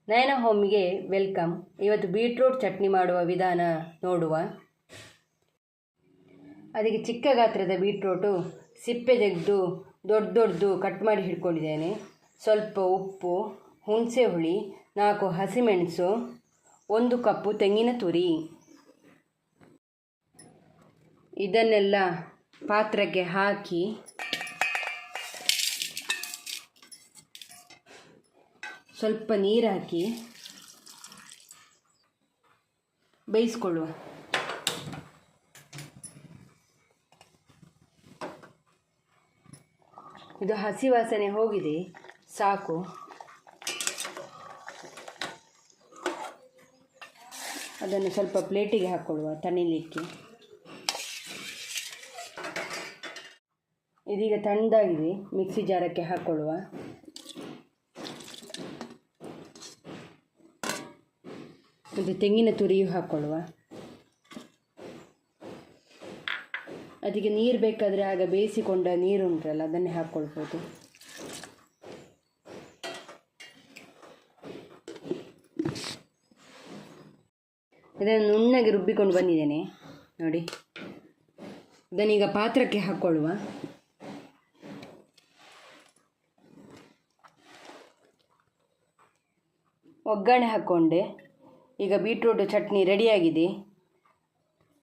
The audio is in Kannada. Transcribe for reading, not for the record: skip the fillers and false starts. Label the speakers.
Speaker 1: ನಯನ ಹೋಮ್ಗೆ ವೆಲ್ಕಮ್. ಇವತ್ತು ಬೀಟ್ರೂಟ್ ಚಟ್ನಿ ಮಾಡುವ ವಿಧಾನ ನೋಡುವ. ಅದಕ್ಕೆ ಚಿಕ್ಕ ಗಾತ್ರದ ಬೀಟ್ರೂಟು ಸಿಪ್ಪೆ ತೆಗೆದು ದೊಡ್ಡದು ಕಟ್ ಮಾಡಿ ಹಿಡ್ಕೊಂಡಿದ್ದೇನೆ. ಸ್ವಲ್ಪ ಉಪ್ಪು, ಹುಣಸೆ ಹುಳಿ, 4 ಹಸಿಮೆಣಸು, 1 ಕಪ್ಪು ತೆಂಗಿನ ತುರಿ. ಇದನ್ನೆಲ್ಲ ಪಾತ್ರಕ್ಕೆ ಹಾಕಿ ಸ್ವಲ್ಪ ನೀರು ಹಾಕಿ ಬೇಯಿಸ್ಕೊಳ್ಳುವ. ಇದು ಹಸಿ ವಾಸನೆ ಹೋಗಿದೆ, ಸಾಕು. ಅದನ್ನು ಸ್ವಲ್ಪ ಪ್ಲೇಟಿಗೆ ಹಾಕ್ಕೊಳ್ಳುವ ತಣಿಲಿಕ್ಕೆ. ಇದೀಗ ತಣ್ಣದಾಗಿದೆ, ಮಿಕ್ಸಿ ಜಾರಕ್ಕೆ ಹಾಕ್ಕೊಳ್ಳುವ. ಮತ್ತು ತೆಂಗಿನ ತುರಿಯು ಹಾಕ್ಕೊಳ್ಳುವ. ಅದಕ್ಕೆ ನೀರು ಬೇಕಾದರೆ ಆಗ ಬೇಯಿಸಿಕೊಂಡ ನೀರು ಉಂಟಲ್ಲ ಅದನ್ನೇ ಹಾಕ್ಕೊಳ್ಬೋದು. ಇದನ್ನು ನುಣ್ಣಗೆ ರುಬ್ಬಿಕೊಂಡು ಬಂದಿದ್ದೇನೆ ನೋಡಿ. ಇದನ್ನೀಗ ಪಾತ್ರಕ್ಕೆ ಹಾಕ್ಕೊಳ್ಳುವ. ಒಗ್ಗರಣೆ ಹಾಕ್ಕೊಂಡೆ. ಈಗ ಬೀಟ್ರೂಟ್ ಚಟ್ನಿ ರೆಡಿಯಾಗಿದೆ.